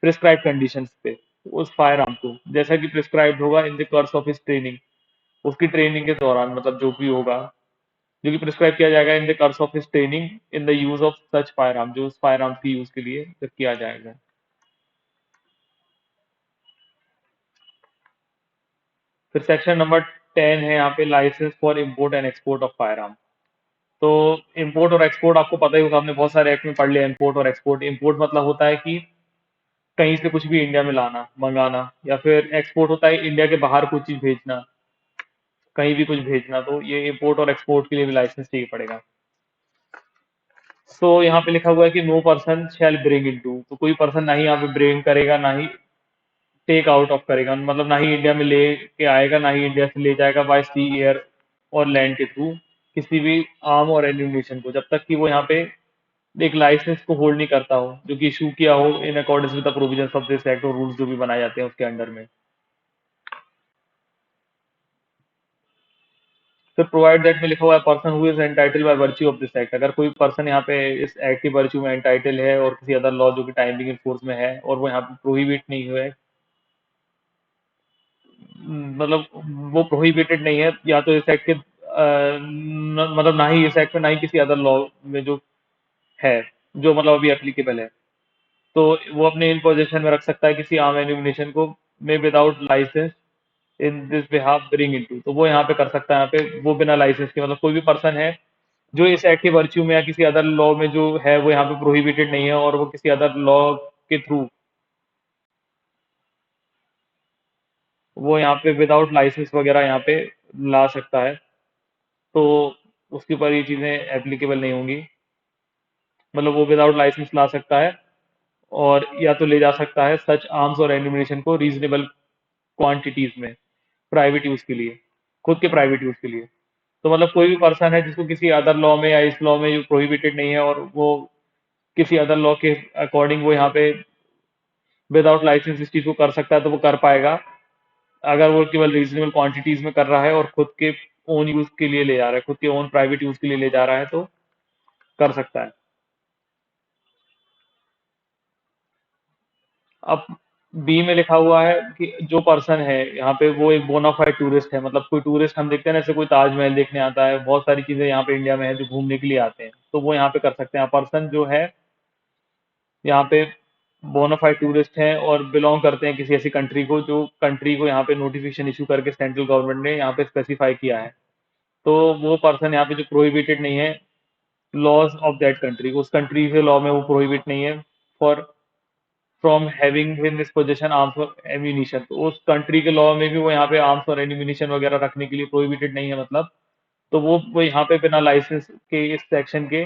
प्रिस्क्राइब कंडीशंस पे उस फायर आर्म को, जैसा कि प्रिस्क्राइब्ड होगा in the course of his training, उसकी ट्रेनिंग के दौरान, मतलब जो भी होगा जो कि प्रिस्क्राइब किया जाएगा in the course of his training in the use of such fire arm, जो उस फायर आर्म की यूज के लिए जब किया जाएगा। फिर सेक्शन नंबर 10 है यहाँ पे licence for import and export of firearm. तो इंपोर्ट और एक्सपोर्ट आपको पता ही होगा, आपने बहुत सारे एक्ट में पढ़ लिया। इंपोर्ट और एक्सपोर्ट, इंपोर्ट मतलब होता है कि कहीं से कुछ भी इंडिया में लाना, मंगाना, या फिर एक्सपोर्ट होता है इंडिया के बाहर कुछ चीज भेजना, कहीं भी कुछ भेजना। तो ये इंपोर्ट और एक्सपोर्ट के लिए भी लाइसेंस चाहिए पड़ेगा। तो यहाँ पे लिखा हुआ है कि no person shall bring into, तो कोई पर्सन ना ही यहाँ पे ब्रिंग करेगा ना ही टेक आउट ऑफ करेगा, मतलब ना ही इंडिया में ले के आएगा ना ही इंडिया से ले जाएगा बाय सी, एयर और लैंड के थ्रू किसी भी आर्म और एम्यूनिशन को, जब तक कि वो यहाँ पे एक लाइसेंस को होल्ड नहीं करता हो जो कि इशू किया हो इन accordance with the provisions of this act, और रूल्स जो भी बनाए जाते हैं उसके अंडर में। फिर प्रोवाइड दैट में लिखा हुआ है person who is entitle by virtue of this act, अगर कोई पर्सन यहाँ पे इस एक्ट की वर्च्यू में एंटाइटल है और किसी अदर लॉ जो कि टाइम बिंग फोर्स में है और वो यहाँ पे प्रोहिबिट नहीं हुआ है, मतलब वो प्रोहिबिटेड नहीं है, या तो इस एक्ट के मतलब ना ही इस एक्ट में ना ही किसी अदर लॉ में जो है, जो मतलब अभी एप्लीकेबल है, तो वो अपने इन पोजीशन में रख सकता है किसी आर्म एम्यूनिशन को में without licence in this behalf bring into, तो वो यहाँ पे कर सकता है, यहाँ पे वो बिना लाइसेंस के, मतलब कोई भी पर्सन है जो इस एक्ट के वर्च्यू में या किसी अदर लॉ में जो है वो यहाँ पे प्रोहिबिटेड नहीं है और वो किसी अदर लॉ के थ्रू वो यहाँ पे विदाउट लाइसेंस वगैरह यहाँ पे ला सकता है, तो उसके ऊपर ये चीजें एप्लीकेबल नहीं होंगी। मतलब वो विदाउट लाइसेंस ला सकता है और या तो ले जा सकता है सच आर्म्स और एम्यूनिशन को रीजनेबल क्वांटिटीज में प्राइवेट यूज के लिए, खुद के प्राइवेट यूज के लिए। तो मतलब कोई भी पर्सन है जिसको किसी अदर लॉ में या इस लॉ में जो प्रोहिबिटेड नहीं है और वो किसी अदर लॉ के अकॉर्डिंग वो यहाँ पे विदाउट लाइसेंस इस चीज को कर सकता है, तो वो कर पाएगा अगर वो केवल रीजनेबल क्वांटिटीज में कर रहा है और खुद के ओन यूज के लिए ले जा रहा है, खुद के ओन प्राइवेट यूज के लिए ले जा रहा है, तो कर सकता है। अब बी में लिखा हुआ है कि जो पर्सन है यहाँ पे वो एक बोनाफाइड टूरिस्ट है, मतलब कोई टूरिस्ट हम देखते हैं ना, जैसे कोई ताजमहल देखने आता है, बहुत सारी चीजें यहाँ पे इंडिया में है जो घूमने के लिए आते हैं, तो वो यहाँ पे कर सकते हैं। पर्सन जो है यहाँ पे बोनाफाइड टूरिस्ट हैं और बिलोंग करते हैं किसी ऐसी कंट्री को जो कंट्री को यहाँ पे नोटिफिकेशन इशू करके सेंट्रल गवर्नमेंट ने यहाँ पे स्पेसिफाई किया है, तो वो पर्सन यहाँ पे जो प्रोहिबिटेड नहीं है लॉज ऑफ दैट कंट्री, उस कंट्री के लॉ में वो प्रोहिबिट नहीं है for from having in this position arms और एम्यूनिशन, तो उस कंट्री के लॉ में भी वो यहाँ पे आर्म्स और एम्यूनिशन वगैरह रखने के लिए प्रोहिबिटेड नहीं है, मतलब तो वो यहाँ पे बिना लाइसेंस के इस सेक्शन के,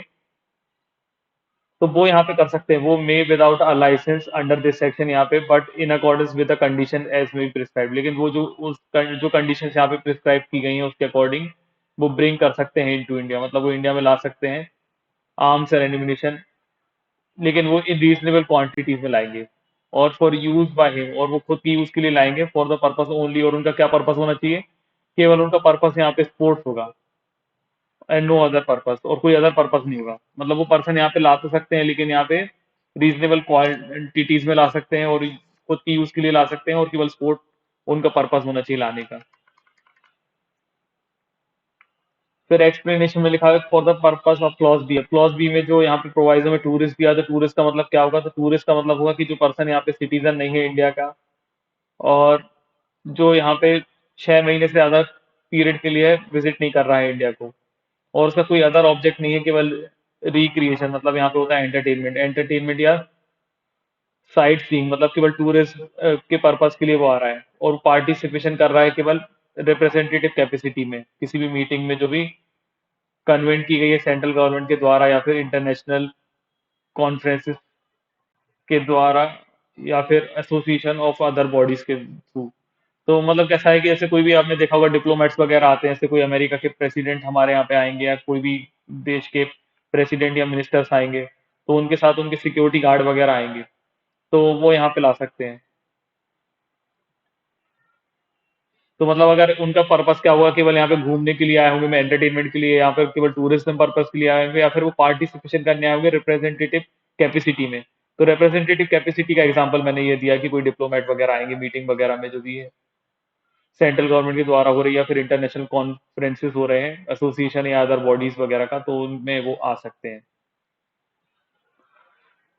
तो वो यहाँ पे कर सकते हैं, वो may without a licence under this section यहाँ पे but in accordance with the condition as may prescribe, लेकिन वो जो जो कंडीशन यहाँ पे प्रिस्क्राइब की गई हैं उसके अकॉर्डिंग वो ब्रिंग कर सकते हैं इनटू इंडिया, मतलब वो इंडिया में ला सकते हैं आर्म्स एंड एम्यूनिशन, लेकिन वो इन रीजनेबल क्वांटिटीज में लाएंगे और फॉर यूज बाय हिम, और वो खुद की यूज के लिए लाएंगे फॉर द पर्पस ओनली, और उनका क्या पर्पस होना चाहिए, केवल उनका पर्पस यहाँ पे स्पोर्ट्स होगा एंड नो अदर पर्पस, और कोई अदर पर्पस नहीं होगा। मतलब वो पर्सन यहाँ पे ला तो सकते हैं लेकिन यहाँ पे रीजनेबल क्वांटिटीज में ला सकते हैं और खुद की यूज के लिए ला सकते हैं और केवल स्पोर्ट उनका पर्पस होना चाहिए लाने का। फिर एक्सप्लेनेशन में लिखा है for the purpose of clause B, clause B में जो यहाँ पे प्रोवाइजर में टूरिस्ट दिया, तो टूरिस्ट का मतलब क्या होगा, तो टूरिस्ट का मतलब होगा कि जो पर्सन यहाँ पे सिटीजन नहीं है इंडिया का और जो यहाँ पे 6 महीने से ज्यादा पीरियड के लिए विजिट नहीं कर रहा है इंडिया को, और उसका कोई अदर ऑब्जेक्ट नहीं है, केवल रिक्रिएशन, मतलब यहाँ पे होता है एंटरटेनमेंट, एंटरटेनमेंट या साइट सीइंग मतलब केवल टूरिस्ट के पर्पस के लिए वो आ रहा है, और पार्टिसिपेशन कर रहा है केवल रिप्रेजेंटेटिव कैपेसिटी में, किसी भी मीटिंग में जो भी कन्वेंट की गई है सेंट्रल गवर्नमेंट के द्वारा या फिर इंटरनेशनल कॉन्फ्रेंसेस के द्वारा या फिर एसोसिएशन ऑफ अदर बॉडीज के थ्रू। तो मतलब कैसा है कि ऐसे कोई भी आपने देखा होगा डिप्लोमेट्स वगैरह आते हैं, ऐसे कोई अमेरिका के प्रेसिडेंट हमारे यहाँ पे आएंगे या कोई भी देश के प्रेसिडेंट या मिनिस्टर्स आएंगे, तो उनके साथ उनके सिक्योरिटी गार्ड वगैरह आएंगे, तो वो यहाँ पे ला सकते हैं। तो मतलब अगर उनका पर्पस क्या हुआ, केवल यहाँ पे घूमने के लिए आए होंगे, मैं एंटरटेनमेंट के लिए, यहाँ पे केवल टूरिज्म पर्पस के लिए आए होंगे, या फिर वो पार्टिसिपेशन करने आए होंगे रिप्रेजेंटेटिव कैपेसिटी में। तो रिप्रेजेंटेटिव कैपेसिटी का एग्जांपल मैंने ये दिया कि कोई डिप्लोमेट वगैरह आएंगे मीटिंग वगैरह में जो भी है सेंट्रल गवर्नमेंट के द्वारा हो रही है या फिर इंटरनेशनल कॉन्फ्रेंसेस हो रहे हैं एसोसिएशन या अदर बॉडीज वगैरह का, तो उनमें वो आ सकते हैं।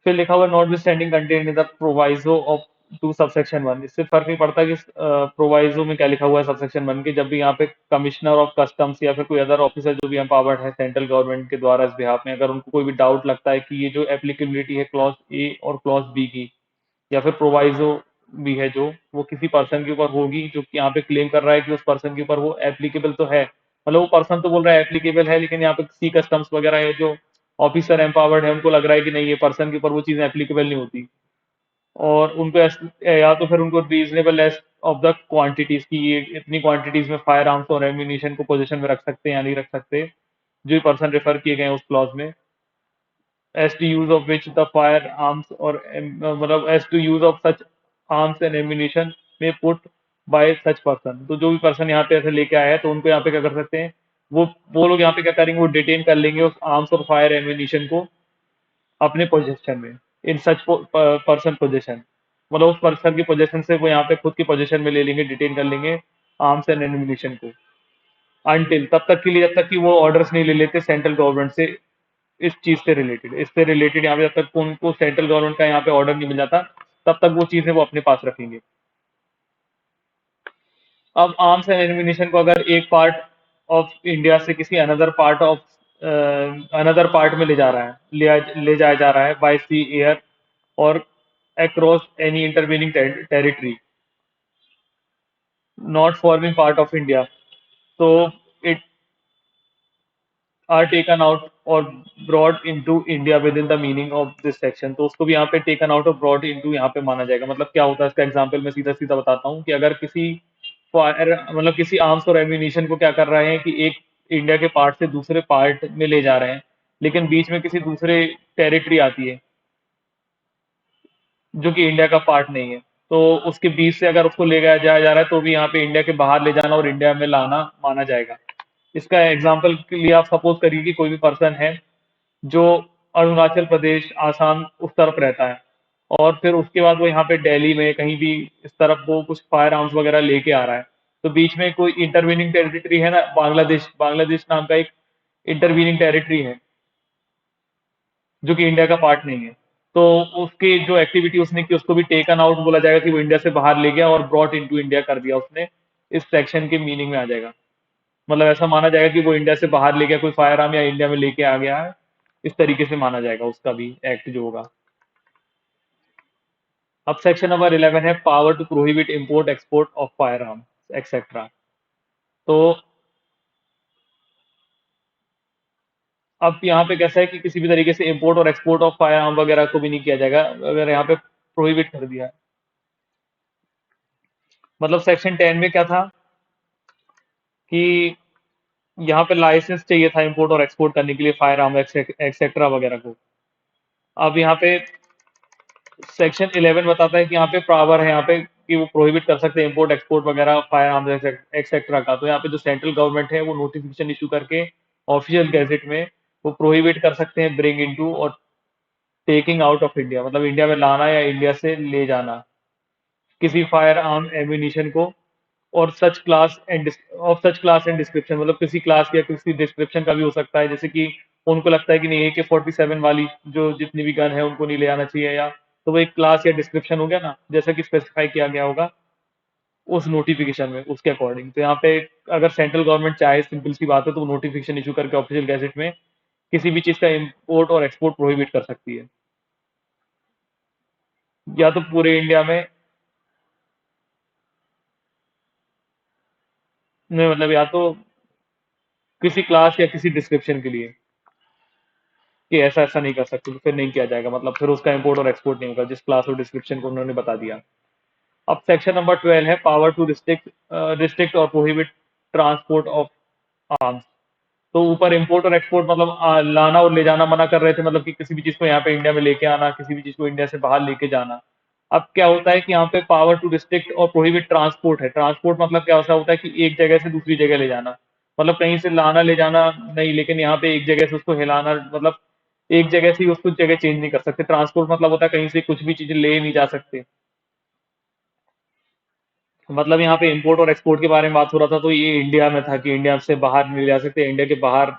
फिर लिखा हुआ notwithstanding content in the proviso of to subsection one, इससे फर्क नहीं पड़ता कि प्रोवाइजो में क्या लिखा हुआ है सबसेक्शन वन के, जब भी यहाँ पे कमिश्नर ऑफ कस्टम्स या फिर कोई अदर ऑफिसर जो भी एम्पावर्ड है सेंट्रल गवर्नमेंट के द्वारा इस बिहाफ में, अगर उनको कोई भी डाउट लगता है कि ये जो एप्लीकेबिलिटी है क्लॉज ए और क्लॉज बी की, या फिर प्रोवाइजो भी है जो वो किसी पर्सन के ऊपर होगी जो कि यहाँ पे क्लेम कर रहा है कि उस पर्सन के ऊपर वो एप्लीकेबल तो है, मतलब वो पर्सन तो बोल रहा है एप्लीकेबल है, लेकिन यहाँ पे सी कस्टम्स वगैरह है जो ऑफिसर एम्पावर्ड है उनको लग रहा है कि नहीं ये पर्सन के ऊपर वो चीज़ एप्लीकेबल नहीं होती, और उनको या तो फिर उनको reasonable less of the quantities की ये इतनी क्वांटिटीज में फायर आर्म्स और एम्यूनिशन को पोजीशन में रख सकते हैं या नहीं रख सकते, जो पर्सन रेफर किए गए हैं उस क्लॉज में, as to use of which the firearms or मतलब as to use of such arms and ammunition may put by such person, तो जो भी पर्सन यहाँ पे ऐसे लेके आया है तो उनको यहाँ पे क्या कर सकते हैं, वो लोग यहाँ पे क्या करेंगे, वो डिटेन कर लेंगे उस आर्म्स और फायर एम्यूनिशन को अपने पोजीशन में, इन सच पर्सन पोजीशन, मतलब उस पर्सन की पोजीशन से वो यहाँ पे खुद की पोजीशन में ले लेंगे, डिटेन कर लेंगे आर्म्स एंड एम्यूनिशन को, अनटिल तब तक के लिए जब तक कि वो ऑर्डर्स नहीं ले लेते सेंट्रल गवर्नमेंट से इस चीज से रिलेटेड, इससे रिलेटेड यहाँ पे जब तक उनको सेंट्रल गवर्नमेंट का यहाँ पे ऑर्डर नहीं मिल जाता तब तक वो चीजें वो अपने पास रखेंगे। अब आर्म्स एंड एम्यूनिशन को अगर एक पार्ट ऑफ इंडिया से किसी another part of another part में ले जा रहा है, ले जाया जा रहा है बाय सी एयर और across any intervening territory not forming part of India, तो इट आर टेकन आउट और brought into India within the meaning of this section, तो उसको भी यहाँ पे टेकन आउट और ब्रॉड इनटू यहाँ पे माना जाएगा। मतलब क्या होता है इसका एग्जांपल मैं सीधा सीधा बताता हूँ कि अगर किसी फायर मतलब किसी आर्म्स और एम्यूनिशन को क्या कर रहे हैं कि एक इंडिया के पार्ट से दूसरे पार्ट में ले जा रहे हैं, लेकिन बीच में किसी दूसरे टेरिटरी आती है जो कि इंडिया का पार्ट नहीं है, तो उसके बीच से अगर उसको ले गया जाया जा रहा है तो भी यहाँ पे इंडिया के बाहर ले जाना और इंडिया में लाना माना जाएगा। इसका एग्जाम्पल के लिए आप सपोज करिए कि कोई भी पर्सन है जो अरुणाचल प्रदेश, आसाम उस तरफ रहता है, और फिर उसके बाद वो यहाँ पे दिल्ली में कहीं भी इस तरफ वो कुछ फायर आर्म्स वगैरह लेके आ रहा है, तो बीच में कोई इंटरवीनिंग टेरिटरी है ना, बांग्लादेश, बांग्लादेश नाम का एक इंटरवीनिंग टेरिटरी है जो कि इंडिया का पार्ट नहीं है, तो उसकी जो एक्टिविटी उसने की उसको भी टेकन आउट बोला जाएगा कि वो इंडिया से बाहर ले गया और ब्रॉट इनटू इंडिया कर दिया उसने, इस सेक्शन के मीनिंग में आ जाएगा। मतलब ऐसा माना जाएगा कि वो इंडिया से बाहर ले गया कोई फायर आर्म या इंडिया में लेके आ गया है, इस तरीके से माना जाएगा उसका भी एक्ट जो होगा। अब सेक्शन नंबर 11 है power to prohibit import export of fire arms etcetera. तो अब यहाँ पे कैसा है कि किसी भी तरीके से इंपोर्ट और एक्सपोर्ट ऑफ फायर आर्म वगैरह को भी नहीं किया जाएगा अगर यहाँ पे प्रोहिबिट कर दिया है। मतलब सेक्शन 10 में क्या था कि यहाँ पे लाइसेंस चाहिए था इंपोर्ट और एक्सपोर्ट करने के लिए फायर आर्म एक्सेट्रा वगैरह को। अब यहाँ पे सेक्शन 11 बताता है कि यहाँ पे पावर है यहाँ पे कि वो प्रोहिबिट कर सकते हैं इंपोर्ट एक्सपोर्ट वगैरह फायर आर्म्स एक्सेट्रा का, तो यहाँ पे जो सेंट्रल गवर्नमेंट है वो नोटिफिकेशन इशू करके ऑफिशियल गैजेट में वो प्रोहिबिट कर सकते हैं ब्रिंग इनटू और टेकिंग आउट ऑफ इंडिया, मतलब इंडिया में लाना या इंडिया से ले जाना किसी फायर आर्म एम्यूनिशन को, और such class end of such class and description, मतलब किसी क्लास या किसी डिस्क्रिप्शन का भी हो सकता है, जैसे कि उनको लगता है कि नहीं AK-47 वाली जो जितनी भी गन है उनको नहीं ले आना चाहिए, या तो वो एक क्लास या डिस्क्रिप्शन हो गया ना, जैसा कि स्पेसिफाई किया गया होगा उस नोटिफिकेशन में उसके अकॉर्डिंग। तो यहाँ पे अगर सेंट्रल गवर्नमेंट चाहे, सिंपल सी बात है, तो वो नोटिफिकेशन इशू करके ऑफिशियल गैजेट में किसी भी चीज का इंपोर्ट और एक्सपोर्ट प्रोहिबिट कर सकती है। या तो पूरे इंडिया में, नहीं मतलब या तो किसी क्लास या किसी डिस्क्रिप्शन के लिए, कि ऐसा ऐसा नहीं कर सकते, तो फिर नहीं किया जाएगा, मतलब फिर उसका इंपोर्ट और एक्सपोर्ट नहीं होगा जिस क्लास और डिस्क्रिप्शन को उन्होंने बता दिया। अब सेक्शन नंबर 12 है पावर टू रिस्ट्रिक्ट और प्रोहिबिट ट्रांसपोर्ट ऑफ आर्म्स। तो ऊपर इंपोर्ट और एक्सपोर्ट मतलब लाना और ले जाना मना कर रहे थे, मतलब कि किसी भी चीज को यहाँ पे इंडिया में लेके आना, किसी भी चीज को इंडिया से बाहर लेके जाना। अब क्या होता है कि यहाँ पे पावर टू रिस्ट्रिक्ट और प्रोहिबिट ट्रांसपोर्ट है। ट्रांसपोर्ट मतलब क्या ऐसा होता है कि एक जगह से दूसरी जगह ले जाना, मतलब कहीं से लाना ले जाना नहीं, लेकिन यहाँ पे एक जगह से उसको हिलाना, मतलब एक जगह से ही उसको जगह चेंज नहीं कर सकते। ट्रांसपोर्ट मतलब होता है कहीं से कुछ भी चीजें ले नहीं जा सकते। मतलब यहाँ पे इंपोर्ट और एक्सपोर्ट के बारे में बात हो रहा था, तो ये इंडिया में था कि इंडिया से बाहर नहीं ले जा सकते, इंडिया के बाहर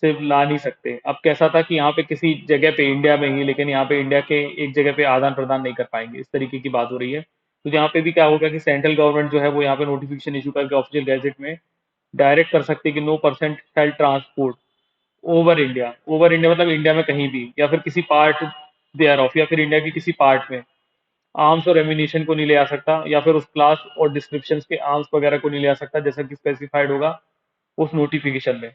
से ला नहीं सकते। अब कैसा था कि यहाँ पे किसी जगह पे इंडिया में ही, लेकिन यहाँ पे इंडिया के एक जगह पे आदान प्रदान नहीं कर पाएंगे, इस तरीके की बात हो रही है। तो यहाँ पे भी क्या होगा कि सेंट्रल गवर्नमेंट जो है वो यहाँ पे नोटिफिकेशन इशू करके ऑफिशियल गैजेट में डायरेक्ट कर सकती है कि no person shall transport over India मतलब इंडिया में कहीं भी, या फिर किसी पार्ट देयर ऑफ, या फिर इंडिया के किसी पार्ट में आर्म्स और एम्यूनिशन को नहीं ले आ सकता, या फिर उस क्लास और डिस्क्रिप्शन के आर्म्स वगैरह को नहीं ले आ सकता जैसा कि स्पेसिफाइड होगा उस नोटिफिकेशन में,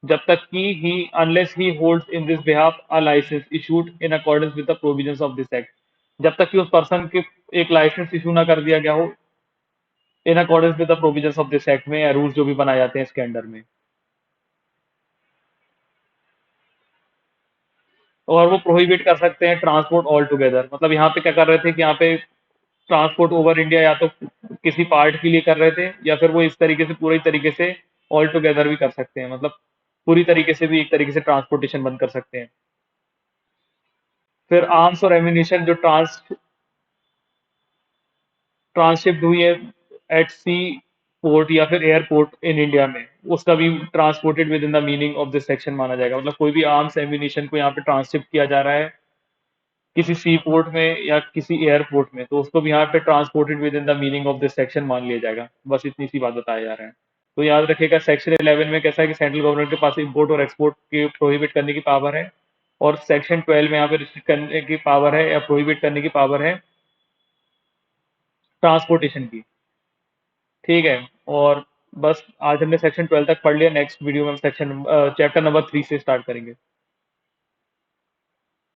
जब तक कि he unless he holds in this behalf a licence issued in accordance with the provisions of this act. जब तक कि उस पर्सन के एक लाइसेंस इशू ना कर दिया गया हो इन accordance with the provisions of this act में, या रूल्स जो भी बनाए जाते हैं इसके अंडर में। और वो प्रोहिबिट कर सकते हैं ट्रांसपोर्ट ऑल टुगेदर। मतलब यहाँ पे क्या कर रहे थे कि यहाँ पे ट्रांसपोर्ट ओवर इंडिया या तो किसी पार्ट के लिए कर रहे थे, या फिर वो इस तरीके से पूरी तरीके से ऑल टुगेदर भी कर सकते हैं, मतलब पूरी तरीके से भी एक तरीके से ट्रांसपोर्टेशन बंद कर सकते हैं। फिर आर्म्स और एम्यूनिशन जो ट्रांसशिप्ड हुई है एट सी पोर्ट या फिर एयरपोर्ट इन इंडिया में, उसका भी transported with in the meaning of this section माना जाएगा। मतलब कोई भी आर्म्स एम्यूनिशन को यहाँ पे ट्रांसशिप किया जा रहा है किसी सी पोर्ट में या किसी एयरपोर्ट में, तो उसको भी यहाँ पे transported with in the meaning of this section मान लिया जाएगा। बस इतनी सी बात बताया जा रहा है। तो याद रखिएगा सेक्शन 11 में कैसा है कि सेंट्रल गवर्नमेंट के पास इंपोर्ट और एक्सपोर्ट के प्रोहिबिट करने की पावर है, और सेक्शन 12 में यहाँ पे रिस्ट्रिक्ट करने की पावर है या प्रोहिबिट करने की पावर है ट्रांसपोर्टेशन की। ठीक है। और बस आज हमने सेक्शन 12 तक पढ़ लिया, नेक्स्ट वीडियो में हम सेक्शन चैप्टर नंबर 3 से स्टार्ट करेंगे।